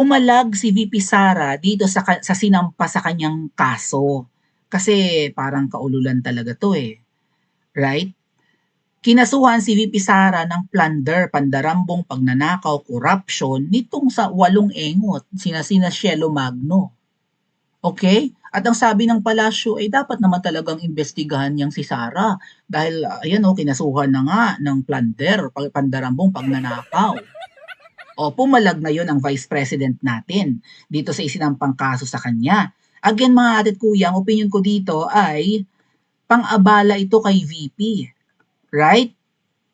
Umalag si VP Sara dito sa sinampa sa kanyang kaso. Kasi parang kaululan talaga 'to, eh, right? Kinasuhan si VP Sara ng plunder, pandarambong, pagnanakaw, corruption nitong sa 8 engot, sina Cielo Magno. Okay? At ang sabi ng palasyo ay dapat naman talagang imbestigahan niyang si Sara dahil ayan o, kinasuhan na nga ng plunder, pandarambong, pagnanakaw. O pumalag na yon ang vice president natin dito sa isinampang kaso sa kanya. Again mga atit kuya, ang opinion ko dito ay pang-abala ito kay VP. Right?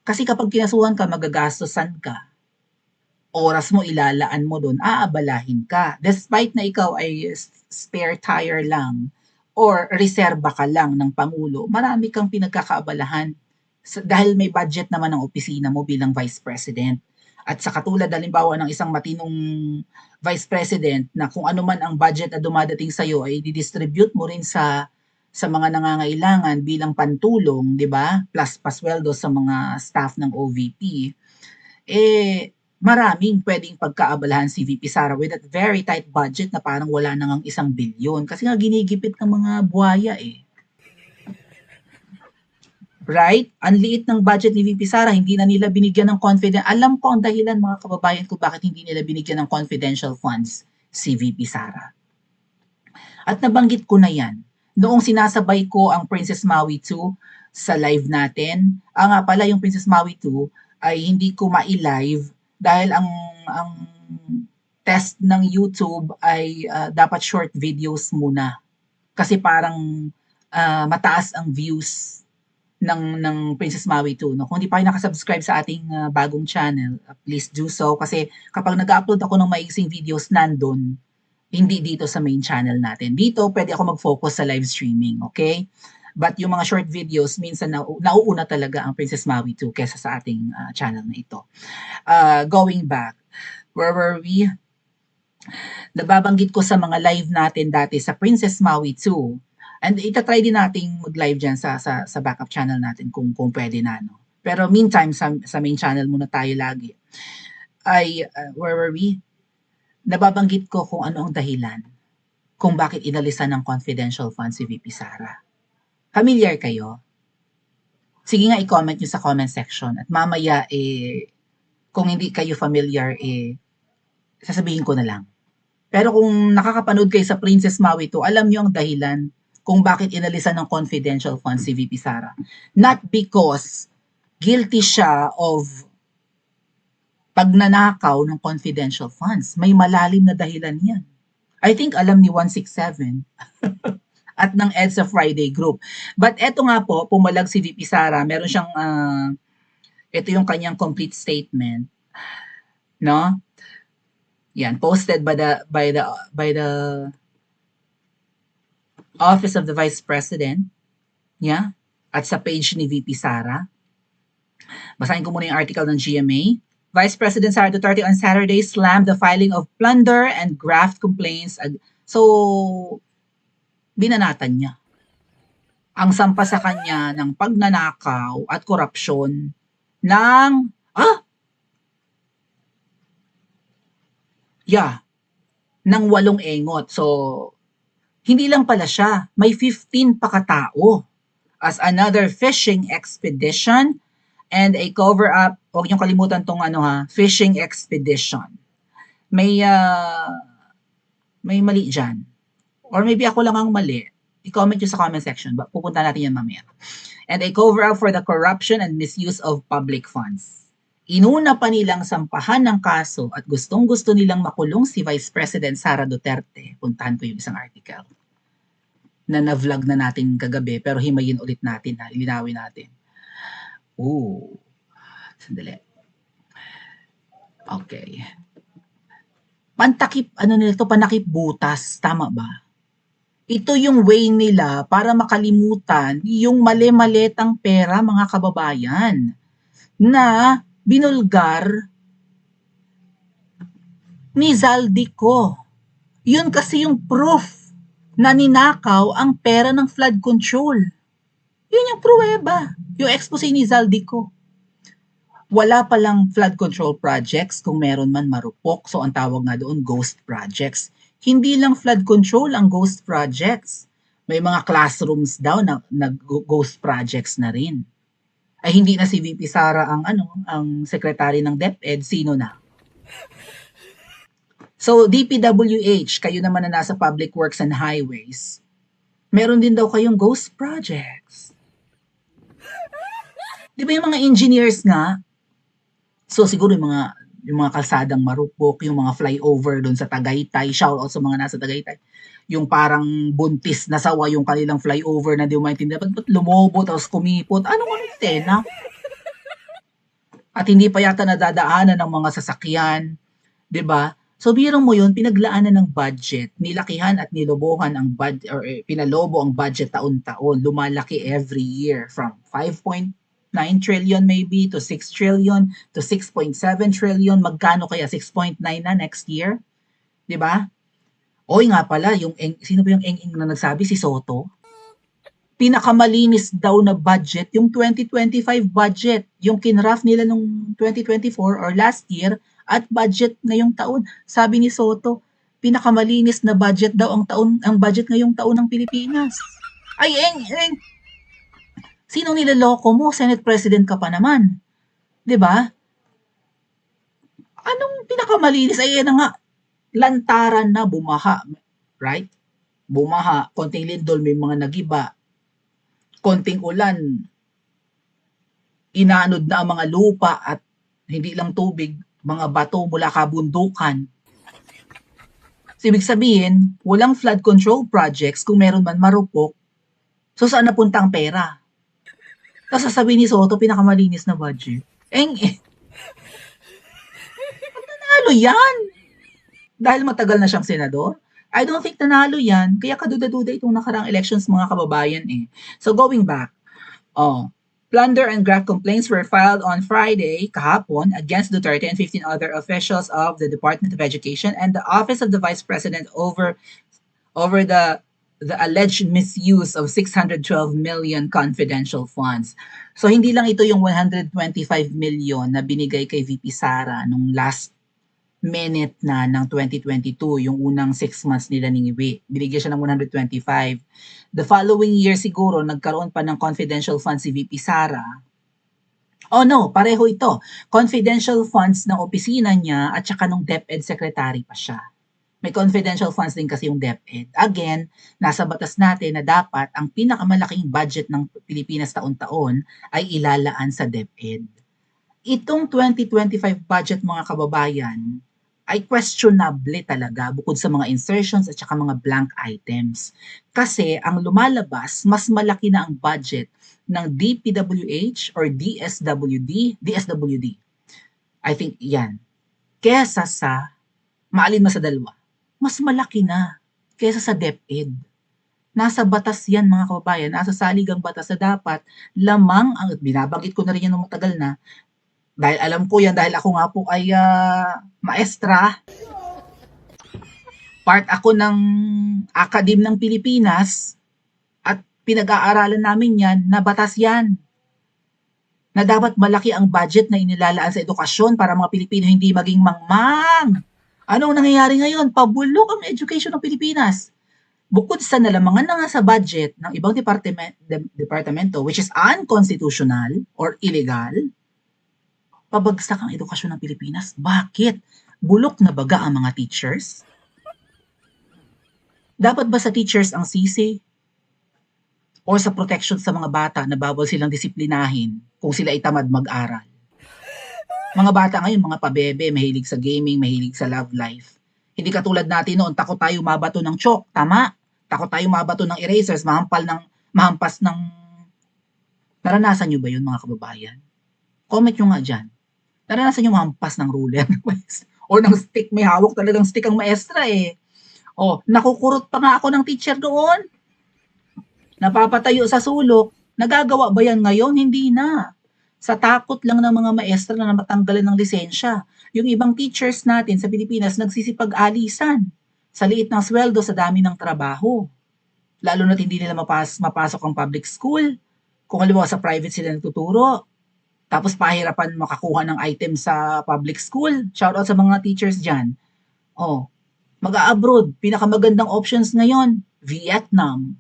Kasi kapag kinasuhan ka, magagastosan ka. Oras mo ilalaan mo doon, aabalahin ka. Despite na ikaw ay spare tire lang or reserba ka lang ng Pangulo, marami kang pinagkakaabalahan dahil may budget naman ang opisina mo bilang Vice President. At sa katulad halimbawa ng isang matinong Vice President na kung ano man ang budget na dumadating sa iyo ay didistribute mo rin sa mga nangangailangan bilang pantulong, 'di ba? Plus pasweldo sa mga staff ng OVP. Eh maraming pwedeng pagkaabalahan si VP Sara with that very tight budget na parang wala na ngang 1 bilyon kasi nga ginigipit ng mga buhaya eh. Right? Ang liit ng budget ni VP Sara, hindi na nila binigyan ng confident. Alam ko ang dahilan mga kababayan ko bakit hindi nila binigyan ng confidential funds si VP Sara. At nabanggit ko na yan. Noong sinasabay ko ang Princess Maui 2 sa live natin, nga pala yung Princess Maui 2 ay hindi ko ma-live dahil ang test ng YouTube ay dapat short videos muna. Kasi parang mataas ang views ng Princess Maui 2. No? Kung hindi pa kayo nakasubscribe sa ating bagong channel, please do so. Kasi kapag nag-upload ako ng maiksing videos, nandun, hindi dito sa main channel natin. Dito, pwede ako mag-focus sa live streaming, okay? But yung mga short videos, minsan nauuna talaga ang Princess Maui 2 kesa sa ating channel na ito. Going back, where were we? Nababanggit ko sa mga live natin dati sa Princess Maui 2. And itatry din nating mag-live dyan sa backup channel natin kung pwede na. No? Pero meantime, sa main channel muna tayo lagi. Ay, where were we? Nababanggit ko kung ano ang dahilan kung bakit inalisan ng confidential fund si VP Sara. Familiar kayo? Sige nga i-comment nyo sa comment section at mamaya kung hindi kayo familiar sasabihin ko na lang. Pero kung nakakapanood kayo sa Princess Maui 2, alam nyo ang dahilan kung bakit inalisan ng confidential fund si VP Sara. Not because guilty siya of pagnanakaw ng confidential funds. May malalim na dahilan yan. I think alam ni 167 at ng EDSA Friday group. But eto nga po, pumalag si VP Sara, meron siyang, ito yung kanyang complete statement. No? Yan, posted by the Office of the Vice President. Yeah? At sa page ni VP Sara. Basahin ko muna yung article ng GMA. Vice President Sara Duterte on Saturday slammed the filing of plunder and graft complaints. So, binanatan niya. Ang sampa sa kanya ng pagnanakaw at korupsyon ng, ng 8 engot. So, hindi lang pala siya, may 15 pa katao as another fishing expedition and a cover-up. Huwag niyong kalimutan tong fishing expedition. May mali dyan. Or maybe ako lang ang mali. I-comment nyo sa comment section. Pupunta natin yan mamaya. And a cover-up for the corruption and misuse of public funds. Inuna pa nilang sampahan ng kaso at gustong-gusto nilang makulong si Vice President Sara Duterte. Puntahan ko yung isang article na na-vlog na natin kagabi pero himayin ulit natin, ilinawin natin. Sandali. Okay. Pantakip butas, tama ba? Ito yung way nila para makalimutan yung mali-malitang pera, mga kababayan, na binulgar ni Zaldico. Yun kasi yung proof na ninakaw ang pera ng flood control. Yun yung pruweba, yung expose ni Zaldico. Wala palang flood control projects kung meron man marupok. So ang tawag nga doon ghost projects. Hindi lang flood control ang ghost projects. May mga classrooms daw na ghost projects na rin. Ay hindi na si VP Sara ang secretary ng DepEd, sino na? So DPWH, kayo naman na nasa Public Works and Highways, meron din daw kayong ghost projects. Di ba yung mga engineers nga, so siguro yung mga kalsadang marupok, yung mga flyover doon sa Tagaytay, shout out sa mga nasa Tagaytay, yung parang buntis na sawa yung kanilang flyover na di mo maintindihan, ba't lumobo tapos kumipot, anong eksena? At hindi pa yata nadadaanan ng mga sasakyan, di ba? So birong mo yun, pinaglaanan ng budget, nilakihan at nilobohan ang budget, or pinalobo ang budget taon-taon, lumalaki every year from 5.9 trillion maybe to 6 trillion to 6.7 trillion. Magkano kaya 6.9 na next year? 'Di ba? Oy nga pala, sino ba yung eng na nagsabi, si Soto? Pinakamalinis daw na budget yung 2025 budget, yung kinraft nila nung 2024 or last year at budget ngayong taon. Sabi ni Soto, pinakamalinis na budget daw ang budget ngayong taon ng Pilipinas. Ay, sinong niloloko mo? Senate President ka pa naman. 'Di ba? Anong pinakamalinis? Ay, yan na nga. Lantaran na bumaha. Right? Bumaha, konting lindol, may mga nagiba. Konting ulan, inanod na ang mga lupa at hindi lang tubig, mga bato mula kabundukan. So, ibig sabihin, walang flood control projects kung meron man marupok. So, saan napunta ang pera? Tapos sasabihin ni Soto, pinakamalinis na budget. Nanalo yan! Dahil matagal na siyang senador? I don't think nanalo yan. Kaya kaduda-duda itong nakarang elections, mga kababayan eh. So, going back, plunder and graft complaints were filed on Friday, kahapon, against Duterte and 15 other officials of the Department of Education and the Office of the Vice President over the alleged misuse of 612 million confidential funds. So hindi lang ito yung 125 million na binigay kay VP Sara nung last minute na ng 2022, yung unang 6 months nila niniwi. Binigyan siya ng 125. The following year siguro, nagkaroon pa ng confidential funds si VP Sara. Oh no, pareho ito. Confidential funds ng opisina niya at saka nung DepEd secretary pa siya. May confidential funds din kasi yung DepEd. Again, nasa batas natin na dapat ang pinakamalaking budget ng Pilipinas taon-taon ay ilalaan sa DepEd. Itong 2025 budget, mga kababayan, ay questionable talaga bukod sa mga insertions at saka mga blank items. Kasi ang lumalabas, mas malaki na ang budget ng DPWH or DSWD. I think yan. Kesa sa, maalin mo sa dalawa, mas malaki na kesa sa DepEd. Nasa batas yan, mga kababayan, nasa saligang batas na dapat lamang, ang binabanggit ko na rin yan ng matagal na, dahil alam ko yan, dahil ako nga po ay maestra, part ako ng Academe ng Pilipinas, at pinag-aaralan namin yan, na batas yan, na dapat malaki ang budget na inilalaan sa edukasyon para mga Pilipino hindi maging mangmang. Anong nangyayari ngayon? Pabulok ang education ng Pilipinas. Bukod sa nalamangan na nga sa budget ng ibang departamento which is unconstitutional or illegal, pabagsak ang edukasyon ng Pilipinas. Bakit? Bulok na baga ang mga teachers? Dapat ba sa teachers ang sisi? O sa protection sa mga bata na bawal silang disiplinahin kung sila ay tamad mag-aral? Mga bata ngayon, mga pabebe, mahilig sa gaming, mahilig sa love life. Hindi katulad natin noon, takot tayo mabato ng chalk, tama? Takot tayo mabato ng erasers, mahampas ng... Naranasan nyo ba yun, mga kababayan? Comment nyo nga dyan. Naranasan nyo mahampas ng ruler or ng stick, may hawak talagang stick ang maestra eh. Nakukurot pa nga ako ng teacher doon. Napapatayo sa sulok. Nagagawa ba yan ngayon? Hindi na. Sa takot lang ng mga maestra na matanggalan ng lisensya. Yung ibang teachers natin sa Pilipinas nagsisipag-alisan sa liit ng sweldo sa dami ng trabaho. Lalo na't hindi nila mapasok ang public school. Kung halimbawa sa private sila nagtuturo, Tapos pahirapan makakuha ng item sa public school. Shoutout sa mga teachers dyan. Oh, mag-a-abroad. Pinakamagandang options ngayon, Vietnam,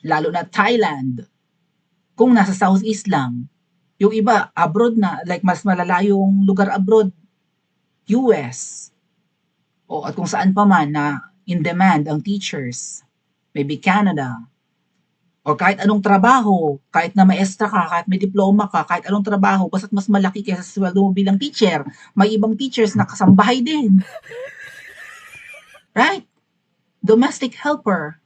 lalo na Thailand. Kung nasa Southeast lang, yung iba, abroad na, like mas malalayong lugar abroad, US. O at kung saan pa man na in demand ang teachers. Maybe Canada. O kahit anong trabaho, kahit na maestra ka, kahit may diploma ka, kahit anong trabaho, basta't mas malaki kaysa sa sweldo mo bilang teacher, may ibang teachers na kasambahay din. Right? Domestic helper.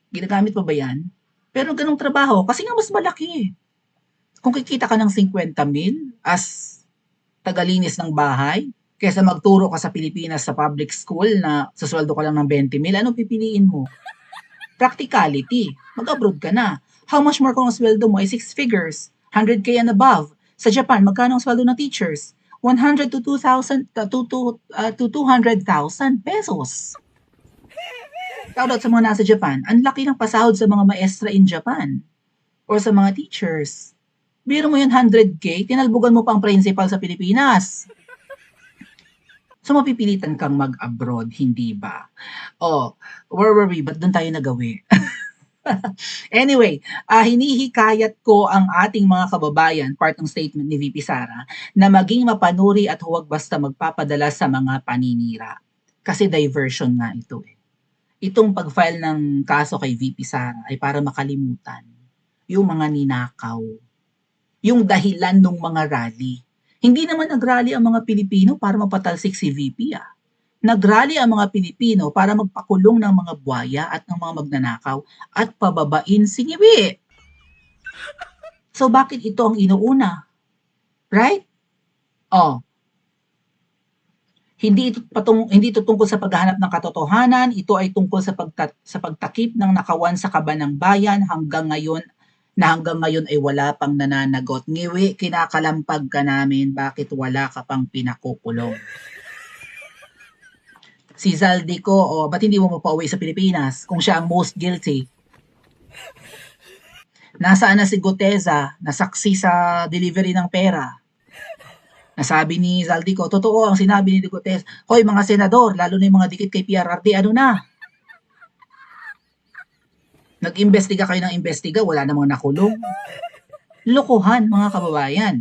Ginagamit pa ba yan? Pero ganong trabaho, kasi nga mas malaki. Kung kikita ka ng 50,000 as tagalinis ng bahay, kaysa magturo ka sa Pilipinas sa public school na susweldo ka lang ng 20,000, anong pipiliin mo? Practicality. Mag-abroad ka na. How much more kung ang sweldo mo ay 6 figures, 100K and above? Sa Japan, magkano ang sweldo ng teachers? 100 to 2,000 to 200,000 pesos. Shoutout sa mga nasa Japan. Ang laki ng pasahod sa mga maestra in Japan or sa mga teachers. Biro mo yun 100K, tinalbugan mo pang principal sa Pilipinas. So mapipilitan kang mag-abroad, hindi ba? Oh, where were we? Ba't doon tayo nagawi? Anyway, hinihikayat ko ang ating mga kababayan, part ng statement ni VP Sara, na maging mapanuri at huwag basta magpapadala sa mga paninira. Kasi diversion nga ito eh. Itong pag-file ng kaso kay VP Sara ay para makalimutan yung mga ninakaw, yung dahilan ng mga rally. Hindi naman nag-rally ang mga Pilipino para mapatalsik si VP ah. Nag-rally ang mga Pilipino para magpakulong ng mga buwaya at ng mga magnanakaw at pababain si Ngiwi. So bakit ito ang inuuna? Right? Oh. Hindi ito tungkol sa paghahanap ng katotohanan, ito ay tungkol sa pagtakip ng nakawan sa kaba ng bayan hanggang ngayon ay wala pang nananagot. Ngiwi, kinakalampag ka namin, bakit wala ka pang pinakukulong? Si Zaldico, ba't hindi mo mapauwi sa Pilipinas kung siya ang most guilty? Nasaan na si Guteza, nasaksi sa delivery ng pera? Nasabi ni Zaldico, totoo ang sinabi ni Guteza. Hoy mga senador, lalo na yung mga dikit kay PRRD, ano na? Nag-imbestiga kayo ng imbestiga, wala namang nakulong. Lokohan, mga kababayan.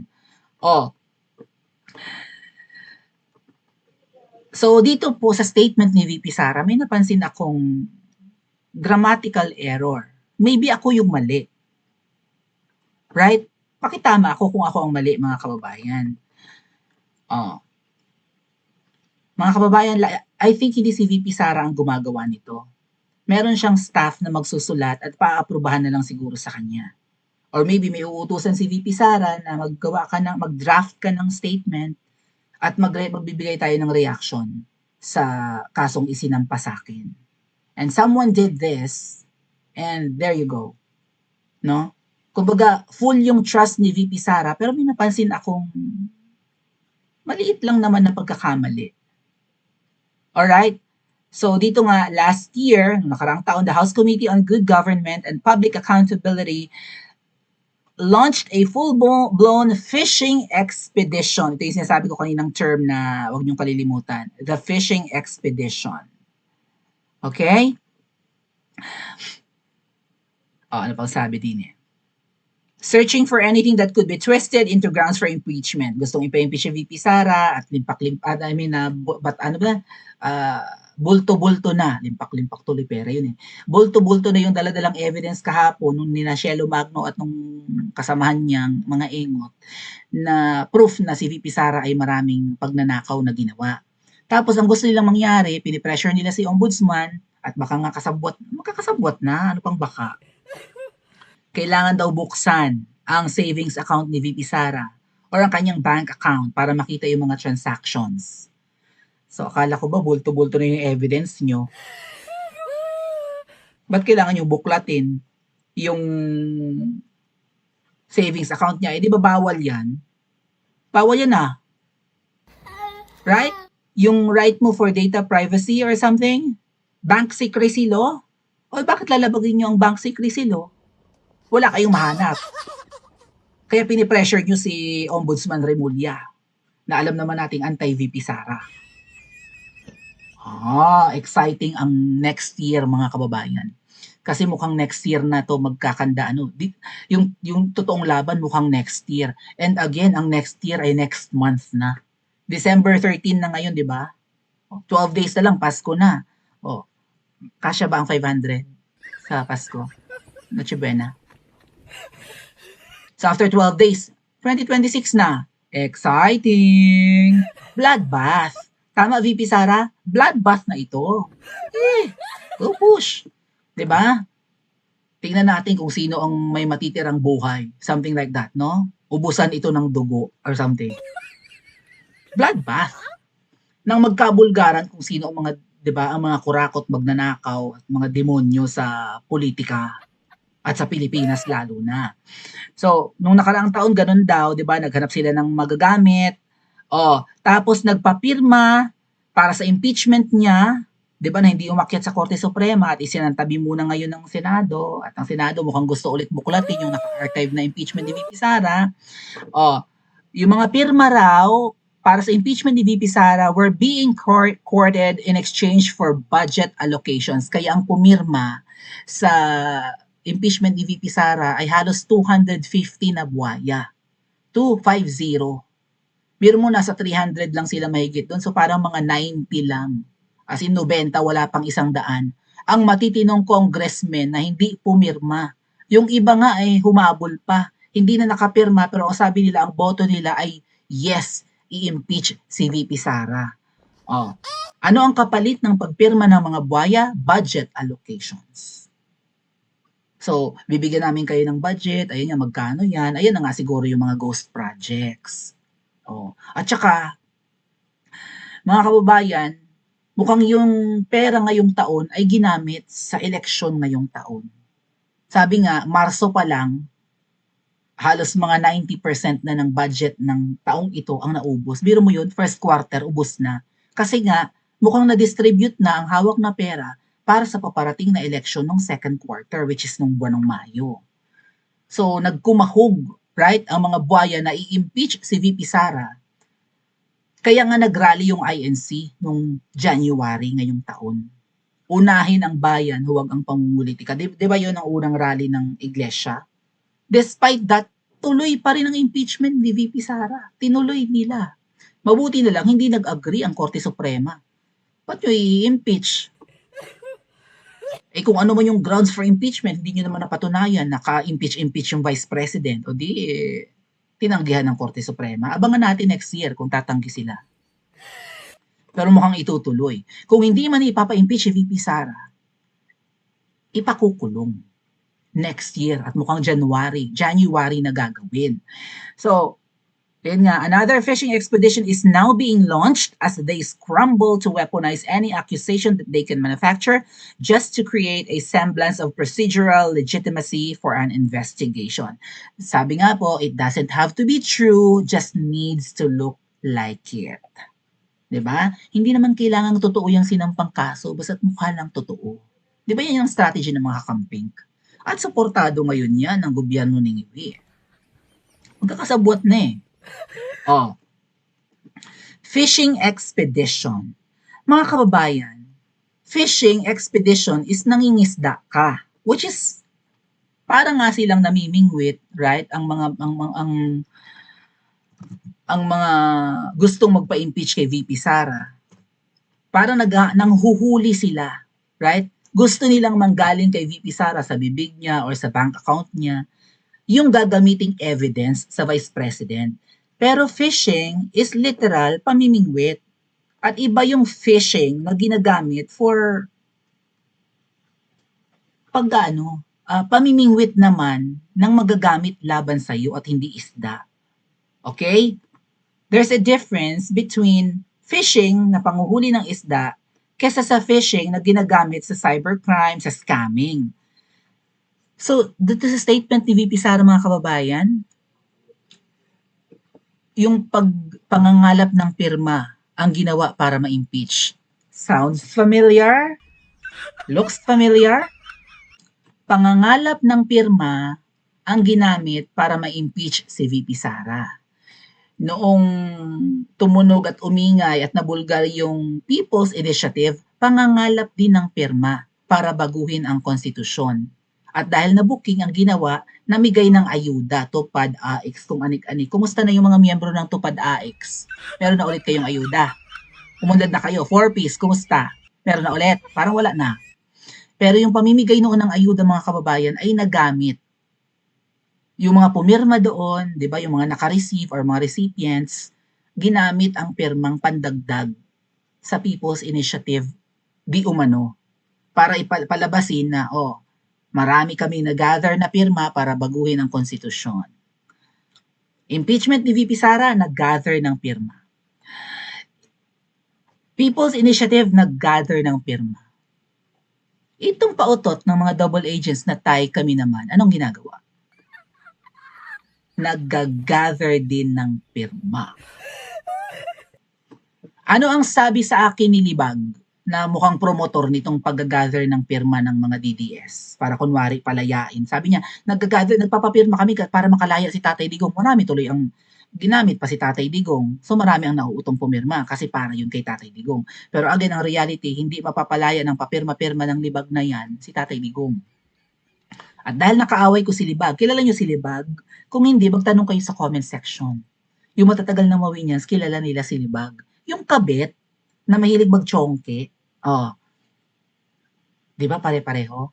So, dito po sa statement ni VP Sara, may napansin akong grammatical error. Maybe ako yung mali. Right? Pakitama ako kung ako ang mali, mga kababayan. Mga kababayan, I think hindi si VP Sara ang gumagawa nito. Meron siyang staff na magsusulat at paaprubahan na lang siguro sa kanya. Or maybe may uutusan si VP Sara na mag-draft ka ng statement at magbibigay tayo ng reaction sa kasong isinampa sa akin. And someone did this, and there you go. No? Kumbaga, full yung trust ni VP Sara, pero may napansin akong maliit lang naman na pagkakamali. Alright? So dito nga, last year, nakaraang taon, the House Committee on Good Government and Public Accountability launched a full-blown fishing expedition. Ito yung sinasabi ko kaninang term na huwag niyong kalilimutan. The fishing expedition. Okay? Ano pang sabi din eh? Searching for anything that could be twisted into grounds for impeachment. Gustong ipa-impeach si VP Sara at bulto-bulto na. Limpak-limpak tuloy pera yun eh. Bulto-bulto na yung daladalang evidence kahapon nung nina Shelo Magno at nung kasamahan niyang mga engot na proof na si VP Sara ay maraming pagnanakaw na ginawa. Tapos ang gusto nilang mangyari, pinipressure nila si Ombudsman at baka nga makakasabwat na, ano pang baka. Kailangan daw buksan ang savings account ni VP Sara or ang kanyang bank account para makita yung mga transactions. So, akala ko ba bulto-bulto na yung evidence nyo? Ba't kailangan yung buklatin yung savings account niya? Di ba bawal yan? Bawal yan ah. Right? Yung right mo for data privacy or something? Bank secrecy law? O bakit lalabagin nyo ang bank secrecy law? Wala kayong mahanap. Kaya pinipressure nyo si Ombudsman Remulla na alam naman nating anti-VP Sara. Exciting ang next year mga kababayan. Kasi mukhang next year na to magkakanda yung totoong laban mukhang next year. And again, ang next year ay next month na. December 13 na ngayon, di ba? 12 days na lang, Pasko na. Kasya ba ang 500 sa Pasko? Noche Buena. So after 12 days, 2026 na. Exciting! Bloodbath. Tama, VP Sara? Bloodbath na ito. Go push. 'Di ba? Tingnan natin kung sino ang may matitirang buhay. Something like that, no? Ubusan ito ng dugo or something. Bloodbath. Nang magkabulgaran kung sino ang mga, 'di ba, ang mga kurakot, magnanakaw at mga demonyo sa politika at sa Pilipinas lalo na. So, nung nakaraang taon ganun daw, 'di ba, naghanap sila ng magagamit. Tapos nagpapirma para sa impeachment niya, 'di ba, na hindi umakyat sa Korte Suprema at isinantabi muna ngayon ng Senado at ang Senado mukhang gusto ulit buklatin yung naka-archive na impeachment ni VP Sara. Yung mga pirma raw para sa impeachment ni VP Sara were being courted in exchange for budget allocations. Kaya ang pumirma sa impeachment ni VP Sara ay halos 250 na buwaya. 250. Biro mo nasa 300 lang sila mahigit doon. So parang mga 90 lang. As in 90, wala pang 100. Ang matitinong congressmen na hindi pumirma. Yung iba nga ay humabol pa. Hindi na nakapirma pero ang sabi nila, ang boto nila ay yes, i-impeach si VP Sara. Ano ang kapalit ng pagpirma ng mga buwaya? Budget allocations. So, bibigyan namin kayo ng budget. Ayun yan, magkano yan? Ayan na nga siguro yung mga ghost projects. At saka, mga kababayan, mukhang yung pera ngayong taon ay ginamit sa eleksyon ngayong taon. Sabi nga, Marso pa lang, halos mga 90% na ng budget ng taong ito ang naubos. Biro mo yun, first quarter, ubos na. Kasi nga, mukhang na-distribute na ang hawak na pera para sa paparating na eleksyon ng second quarter, which is nung buwan ng Mayo. So, nagkumahog, right, ang mga buwaya na i-impeach si VP Sara. Kaya nga nag-rally yung INC nung January ngayong taon. Unahin ang bayan, huwag ang pamumulitika. Di ba yun ang unang rally ng iglesia? Despite that, tuloy pa rin ang impeachment ni VP Sara. Tinuloy nila. Mabuti na lang, hindi nag-agree ang Korte Suprema. Ba't nyo i-impeach? Kung ano man yung grounds for impeachment, hindi nyo naman napatunayan, naka-impeach yung Vice President. O di, tinanggihan ng Korte Suprema. Abangan natin next year kung tatanggi sila. Pero mukhang itutuloy. Kung hindi man ipapa-impeach si VP Sara, ipakukulong next year at mukhang January na gagawin. So, yun nga, another fishing expedition is now being launched as they scramble to weaponize any accusation that they can manufacture just to create a semblance of procedural legitimacy for an investigation. Sabi nga po, it doesn't have to be true, just needs to look like it. 'Di ba? Hindi naman kailangang totoo yung sinampang kaso, basta't mukha lang totoo. 'Di ba yan yung strategy ng mga kakamping? At suportado ngayon yan ng gobyerno ni Ngiwi. Magkakasabwat na eh. Fishing expedition. Mga kababayan, fishing expedition is nangingisda ka, which is parang nga silang namimingwit, right? Ang mga gustong magpa-impeach kay VP Sara. Parang nanghuhuli sila, right? Gusto nilang manggaling kay VP Sara sa bibig niya or sa bank account niya yung gagamiting evidence sa Vice President. Pero fishing is literal pamimingwit. At iba yung fishing na ginagamit for pamimingwit naman ng magagamit laban sa iyo at hindi isda. Okay? There's a difference between fishing na panguhuli ng isda kesa sa fishing na ginagamit sa cybercrime, sa scamming. So, dito sa statement ni VP Sara mga kababayan, yung pangangalap ng pirma ang ginawa para ma-impeach. Sounds familiar? Looks familiar? Pangangalap ng pirma ang ginamit para ma-impeach si VP Sara. Noong tumunog at umingay at nabulgar yung People's Initiative, pangangalap din ng pirma para baguhin ang konstitusyon. At dahil na-booking ang ginawa, namigay ng ayuda, Tupad AX, kung anik-anik. Kumusta na yung mga miyembro ng Tupad AX? Meron na ulit kayong ayuda. Umunlad na kayo, 4-piece, kumusta? Meron na ulit, parang wala na. Pero yung pamimigay noon ng ayuda mga kababayan ay nagamit. Yung mga pumirma doon, 'di ba, yung mga naka-receive or mga recipients, ginamit ang pirmang pandagdag sa People's Initiative di umano para ipalabasin na marami kaming nag-gather na pirma para baguhin ang konstitusyon. Impeachment ni VP Sara, nag-gather ng pirma. People's Initiative, nag-gather ng pirma. Itong pautot ng mga double agents na tayo kami naman, anong ginagawa? Nag-gather din ng pirma. Ano ang sabi sa akin ni Libag na mukhang promotor nitong pag-gather ng pirma ng mga DDS para kunwari palayain? Sabi niya, nagpapapirma kami para makalaya si Tatay Digong. Marami tuloy ang ginamit pa si Tatay Digong. So marami ang nauutong pumirma kasi para yun kay Tatay Digong. Pero again, ang reality, hindi mapapalaya ng papirma-pirma ng Libag na yan si Tatay Digong. At dahil nakaaway ko si Libag, kilala niyo si Libag? Kung hindi, magtanong kayo sa comment section. Yung matatagal na Mawinyans, kilala nila si Libag. Yung kabit, na mahilig magchongke, di ba pare-pareho?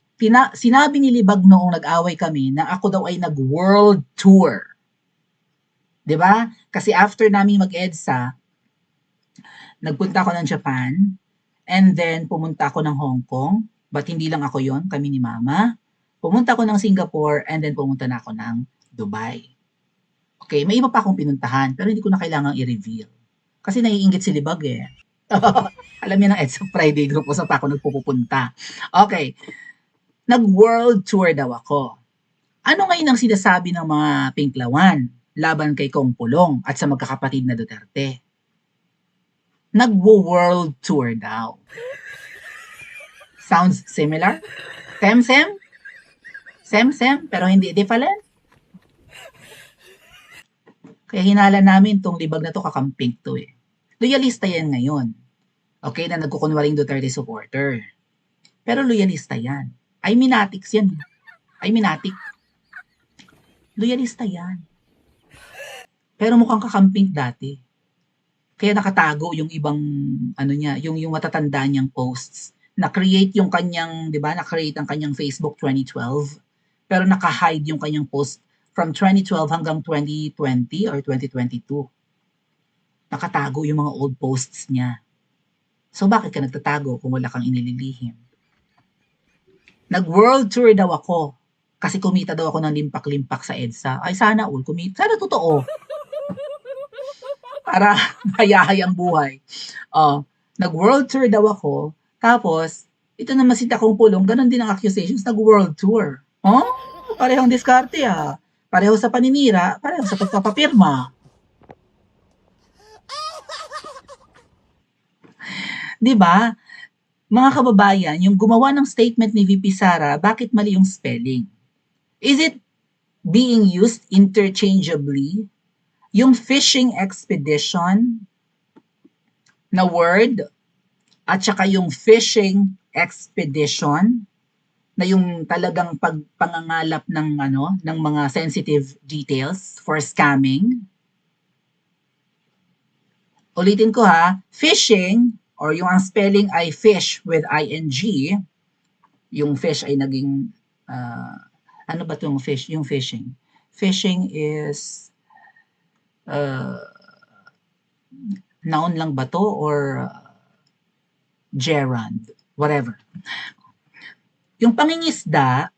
Sinabi ni Libag noong nag-away kami na ako daw ay nag-world tour. Di ba? Kasi after namin mag-EDSA, nagpunta ako ng Japan, and then pumunta ako ng Hong Kong, but hindi lang ako yon, kami ni Mama. Pumunta ako ng Singapore, and then pumunta na ako ng Dubai. Okay, may iba pa akong pinuntahan, pero hindi ko na kailangang i-reveal. Kasi naiinggit si Libag eh. Alam niya ng EDSA Friday group kung saan pa ako nagpupunta. Okay, nag-world tour daw ako. Ano ngayon ang sinasabi ng mga Pinklawan laban kay Kong Pulong at sa magkakapatid na Duterte? Nag-world tour daw. Sounds similar? Sem-sem? Sem-sem, pero hindi different? Kaya hinala namin tong Libag na to, kakamping to eh. Loyalista yan ngayon. Okay, na nagkukunwaring Duterte supporter. Pero loyalista yan. Ay minatics yan. Ay minatik. Loyalista yan. Pero mukhang kakamping dati. Kaya nakatago yung ibang yung matatanda niyang posts. Na-create yung kanyang, 'di ba? Na-create ang kanyang Facebook 2012. Pero naka-hide yung kanyang post from 2012 hanggang 2020 or 2022. Nakatago yung mga old posts niya. So bakit ka nagtatago kung wala kang inililihim? Nag-world tour daw ako kasi kumita daw ako ng limpak-limpak sa EDSA. Ay sana all kumita. Sana totoo. Para hayahay ang buhay. Nag-world tour daw ako. Tapos, ito naman si Takong Pulong, ganun din ang accusations, nag-world tour. Parehong diskarte ah. Pareho sa paninira, pareho sa pagpapapirma. Diba? Mga kababayan, yung gumawa ng statement ni VP Sara, bakit mali yung spelling? Is it being used interchangeably? Yung fishing expedition na word at saka yung fishing expedition na yung talagang pagpangangalap ng mga sensitive details for scamming. Ulitin ko ha, fishing or yung ang spelling ay fish with ing, yung fish ay naging ano ba itong fish? Yung fishing. Fishing is noun lang ba to or gerund? Whatever. Yung pangingisda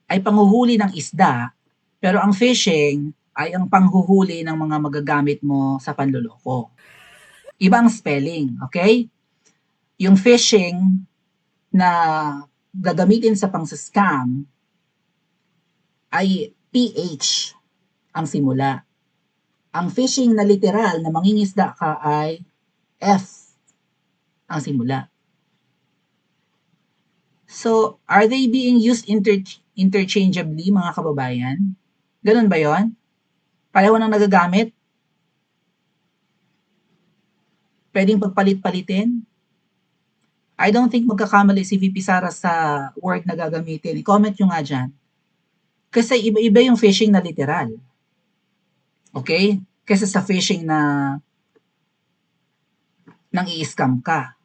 ay panghuhuli ng isda, pero ang fishing ay ang panghuhuli ng mga magagamit mo sa panloloko. Ibang spelling, okay? Yung fishing na gagamitin sa pang-scam ay PH ang simula. Ang fishing na literal na mangingisda ka ay F ang simula. So, are they being used interchangeably, mga kababayan? Ganun ba yon? Pareho nang nagagamit? Pwedeng pagpalit-palitin? I don't think magkakamali si VP Sara sa word na gagamitin. I-comment nyo nga dyan. Kasi iba-iba yung phishing na literal. Okay? Kasi sa phishing na nang i-scam ka.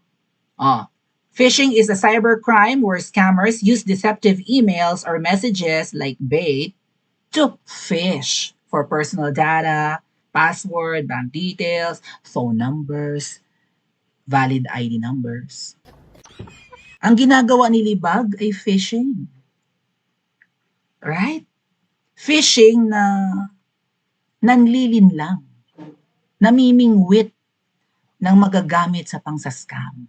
Phishing is a cybercrime where scammers use deceptive emails or messages like bait to fish for personal data, password, bank details, phone numbers, valid ID numbers. Ang ginagawa ni Libag ay phishing. Right? Phishing na nanlilinlang, namimingwit ng magagamit sa pangsascam.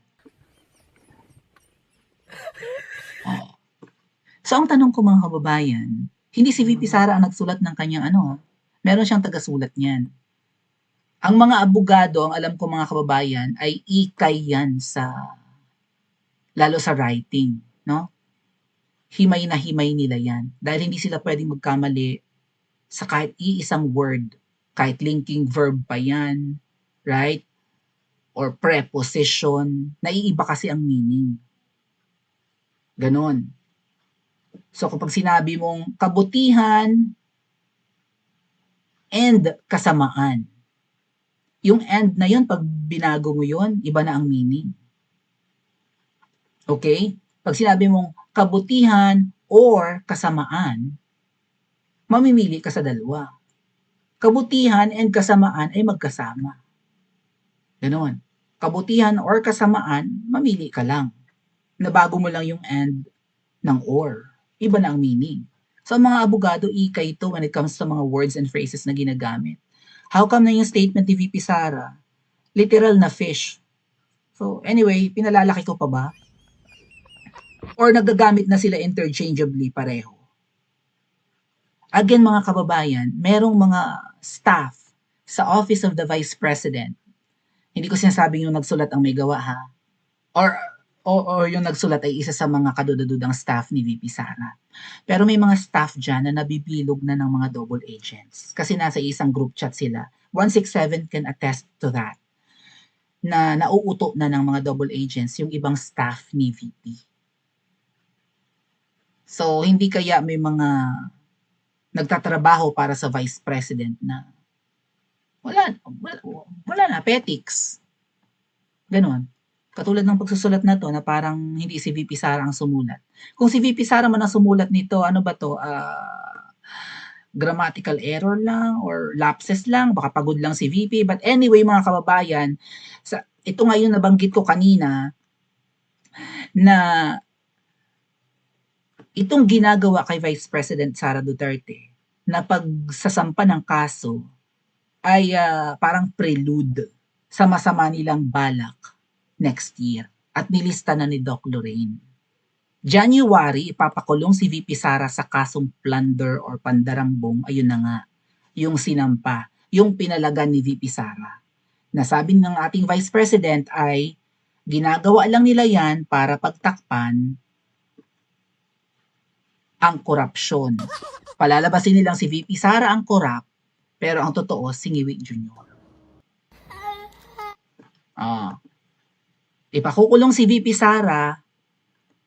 So ang tanong ko mga kababayan, hindi si VP Sara ang nagsulat ng kanyang meron siyang tagasulat niyan. Ang mga abogado, ang alam ko mga kababayan, ay ikay yan lalo sa writing, no? Himay na himay nila yan. Dahil hindi sila pwedeng magkamali sa kahit iisang word, kahit linking verb pa yan, right? Or preposition, naiiba kasi ang meaning. Ganon. So kapag sinabi mong kabutihan and kasamaan, yung and na yun, pag binago mo yun, iba na ang meaning. Okay? Pag sinabi mong kabutihan or kasamaan, mamimili ka sa dalawa. Kabutihan and kasamaan ay magkasama. Ganon. Kabutihan or kasamaan, mamili ka lang. Nabago mo lang yung and ng or. Iba na ang meaning. So, mga abogado, ikay ito when it comes to mga words and phrases na ginagamit. How come na yung statement ni VP Sara? Literal na fish. So, anyway, pinalalaki ko pa ba? Or nagagamit na sila interchangeably pareho? Again, mga kababayan, merong mga staff sa Office of the Vice President. Hindi ko sinasabing yung nagsulat ang may gawa ha. Or yung nagsulat ay isa sa mga kadududang staff ni VP Sara. Pero may mga staff dyan na nabibilog na ng mga double agents. Kasi nasa isang group chat sila. 167 can attest to that. Na nauuto na ng mga double agents yung ibang staff ni VP. So, hindi kaya may mga nagtatrabaho para sa Vice President na wala na, petics. Ganon. Katulad ng pagsusulat na to na parang hindi si VP Sara ang sumulat. Kung si VP Sara man ang sumulat nito, ano ba to? Grammatical error lang or lapses lang, baka pagod lang si VP. But anyway, mga kababayan, ito nga yung nabanggit ko kanina na itong ginagawa kay Vice President Sara Duterte na pagsasampa ng kaso ay parang prelude sa masama nilang balak next year at nilista na ni Doc Lorraine. January, ipapakulong si VP Sara sa kasong plunder or pandarambong, ayun na nga, yung sinampa, yung pinalagan ni VP Sara. Nasabi ng ating Vice President ay ginagawa lang nila yan para pagtakpan ang korupsyon. Palalabasin nilang si VP Sara ang korap, pero ang totoo, si Ngiwi Jr. Ipakukulong si VP Sara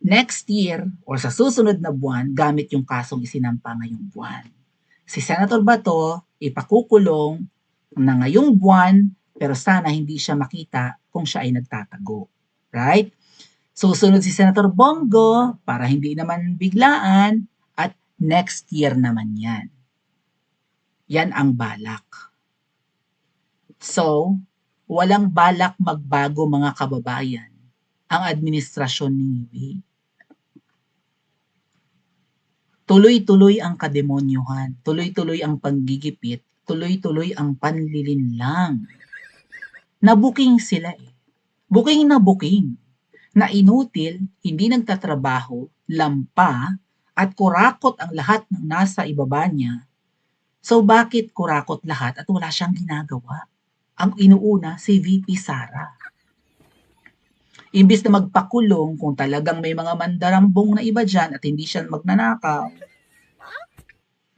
next year or sa susunod na buwan gamit yung kasong isinampa ngayong buwan. Si Senator Bato, ipakukulong na ngayong buwan pero sana hindi siya makita kung siya ay nagtatago. Right? Susunod si Senator Bongo para hindi naman biglaan at next year naman yan. Yan ang balak. So, walang balak magbago mga kababayan ang administrasyon ni Ngiwi. Tuloy-tuloy ang kademonyohan, tuloy-tuloy ang panggigipit, tuloy-tuloy ang panlilinlang. Nabuking sila eh. Buking na buking. Na inutil, hindi nagtatrabaho, lampa, at kurakot ang lahat ng nasa ibaba niya. So bakit kurakot lahat at wala siyang ginagawa? Ang inuuna si VP Sara. Imbis na magpakulong kung talagang may mga mandarambong na iba dyan at hindi siya magnanakaw,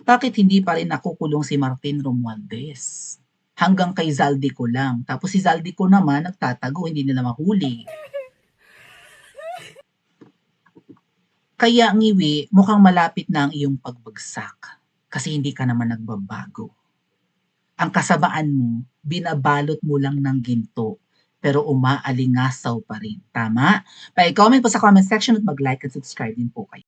Bakit hindi pa rin nakukulong si Martin Romualdez? Hanggang kay Zaldico lang. Tapos si Zaldico naman nagtatago, hindi nila mahuli. Kaya ngiwi, mukhang malapit na ang iyong pagbagsak. Kasi hindi ka naman nagbabago. Ang kasamaan mo, binabalot mo lang ng ginto, pero umaalingasaw pa rin. Tama? Pa-comment po sa comment section at mag-like at subscribe din po kayo.